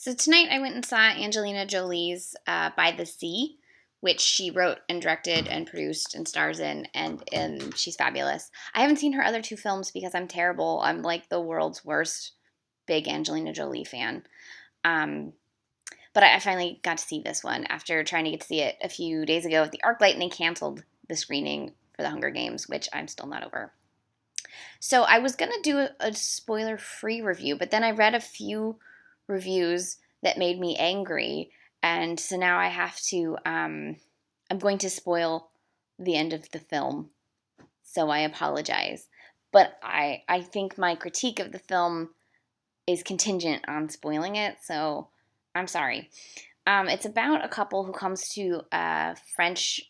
So tonight I went and saw Angelina Jolie's By the Sea, which she wrote and directed and produced and stars in, and she's fabulous. I haven't seen her other two films because I'm terrible. I'm like the world's worst big Angelina Jolie fan. Um, but I finally got to see this one after trying to get to see it a few days ago at the ArcLight, and they canceled the screening for the Hunger Games, which I'm still not over. So I was going to do a spoiler-free review, but then I read a few reviews that made me angry, and so now I have to, I'm going to spoil the end of the film, so I apologize. But I think my critique of the film is contingent on spoiling it, so I'm sorry. It's about a couple who comes to a French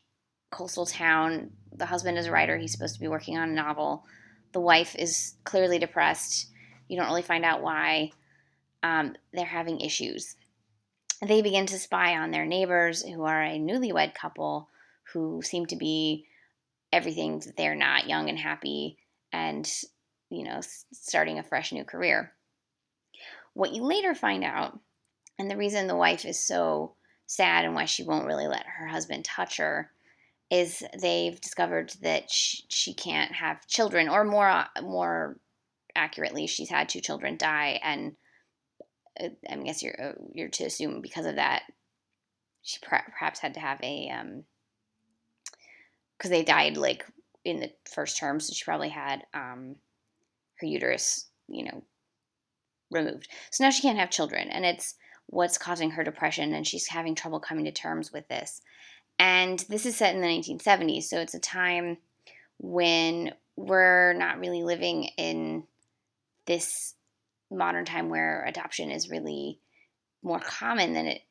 coastal town. The husband is a writer. He's supposed to be working on a novel. The wife is clearly depressed. You don't really find out why. They're having issues. They begin to spy on their neighbors, who are a newlywed couple who seem to be everything that they're not, young and happy, and, starting a fresh new career. What you later find out, and the reason the wife is so sad and why she won't really let her husband touch her, is they've discovered that she can't have children, or more accurately, she's had two children die, and I guess you're to assume because of that, she perhaps had to have a because they died like in the first term, so she probably had her uterus, removed. So now she can't have children, and it's what's causing her depression, and she's having trouble coming to terms with this. And this is set in the 1970s, so it's a time when we're not really living in this modern time where adoption is really more common than it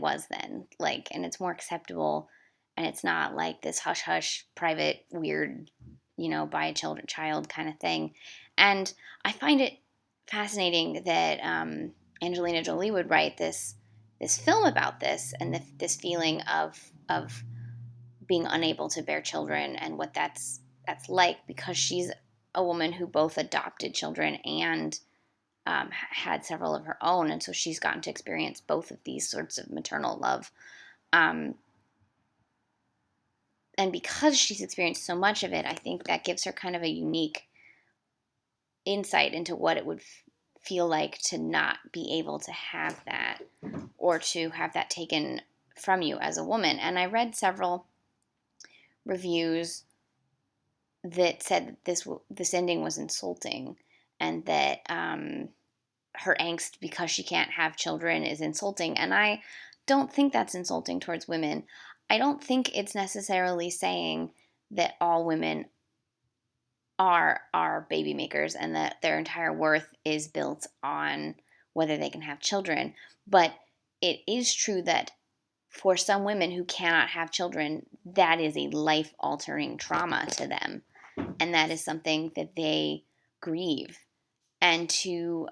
was then. And it's more acceptable, and it's not like this hush hush, private, weird, by a child kind of thing. And I find it fascinating that Angelina Jolie would write this film about this, and this feeling of being unable to bear children and what that's like, because she's a woman who both adopted children and had several of her own, and so she's gotten to experience both of these sorts of maternal love. And because she's experienced so much of it, I think that gives her kind of a unique insight into what it would feel like to not be able to have that, or to have that taken from you as a woman. And I read several reviews that said that this ending was insulting, and that her angst because she can't have children is insulting. And I don't think that's insulting towards women. I don't think it's necessarily saying that all women are baby makers and that their entire worth is built on whether they can have children. But it is true that for some women who cannot have children, that is a life-altering trauma to them. And that is something that they grieve. And to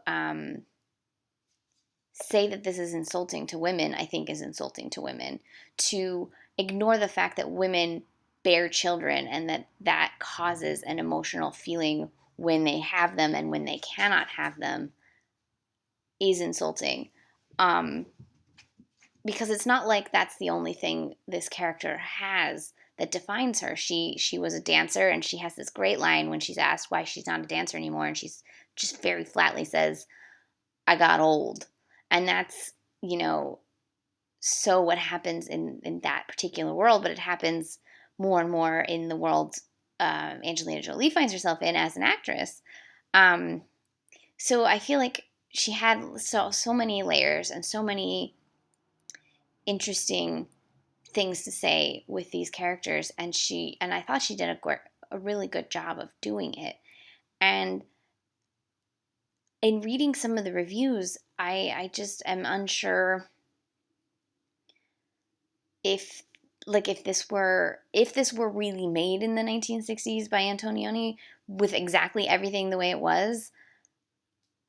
say that this is insulting to women, I think, is insulting to women. To ignore the fact that women bear children and that causes an emotional feeling when they have them and when they cannot have them is insulting. Because it's not like that's the only thing this character has that defines her. She was a dancer, and she has this great line when she's asked why she's not a dancer anymore, and she's just very flatly says, "I got old." And that's, so what happens in that particular world, but it happens more and more in the world Angelina Jolie finds herself in as an actress. So I feel like she had so many layers and so many interesting things to say with these characters, and I thought she did a really good job of doing it. And in reading some of the reviews, I just am unsure if this were really made in the 1960s by Antonioni with exactly everything the way it was,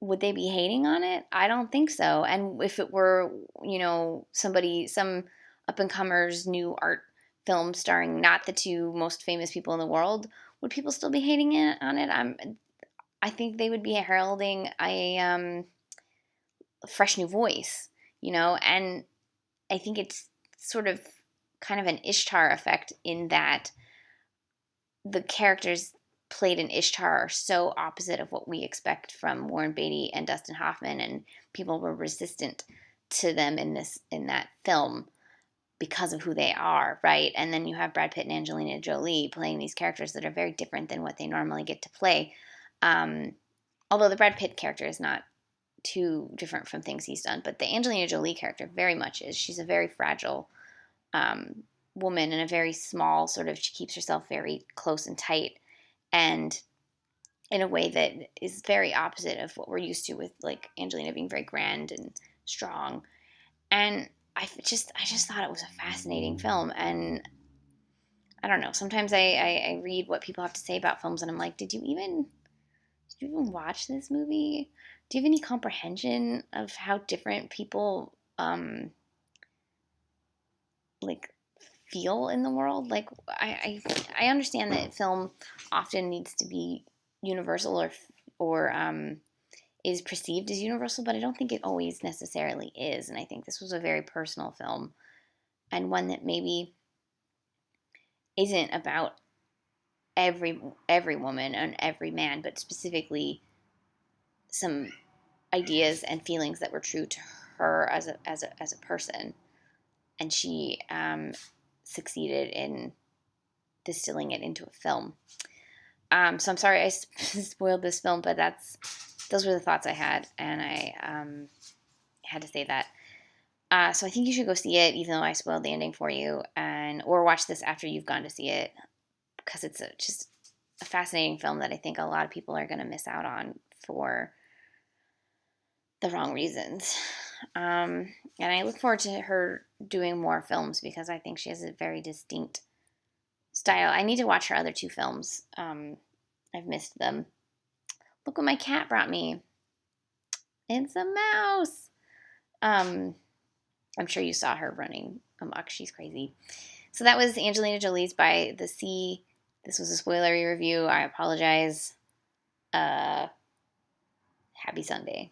would they be hating on it? I don't think so. And if it were, some up-and-comers new art film starring not the two most famous people in the world, would people still be hating on it? I think they would be heralding fresh new voice, and I think it's sort of kind of an Ishtar effect in that the characters played in Ishtar are so opposite of what we expect from Warren Beatty and Dustin Hoffman, and people were resistant to them in that film because of who they are, right? And then you have Brad Pitt and Angelina Jolie playing these characters that are very different than what they normally get to play. Although the Brad Pitt character is not too different from things he's done, but the Angelina Jolie character very much is. She's a very fragile woman, and a very small sort of, she keeps herself very close and tight, and in a way that is very opposite of what we're used to with like Angelina being very grand and strong. And I just thought it was a fascinating film. And I don't know, sometimes I read what people have to say about films, and I'm like, did you even watch this movie? Do you have any comprehension of how different people like feel in the world? Like I understand that film often needs to be universal or is perceived as universal, but I don't think it always necessarily is. And I think this was a very personal film, and one that maybe isn't about every woman and every man, but specifically some ideas and feelings that were true to her as a person, and she succeeded in distilling it into a film. So I'm sorry I spoiled this film, but those were the thoughts I had, and I had to say that. So I think you should go see it, even though I spoiled the ending for you, or watch this after you've gone to see it, because it's just a fascinating film that I think a lot of people are going to miss out on for the wrong reasons. And I look forward to her doing more films, because I think she has a very distinct style. I need to watch her other two films. I've missed them. Look what my cat brought me. It's a mouse. I'm sure you saw her running amok. She's crazy. So that was Angelina Jolie's By the Sea. This was a spoilery review. I apologize. Happy Sunday.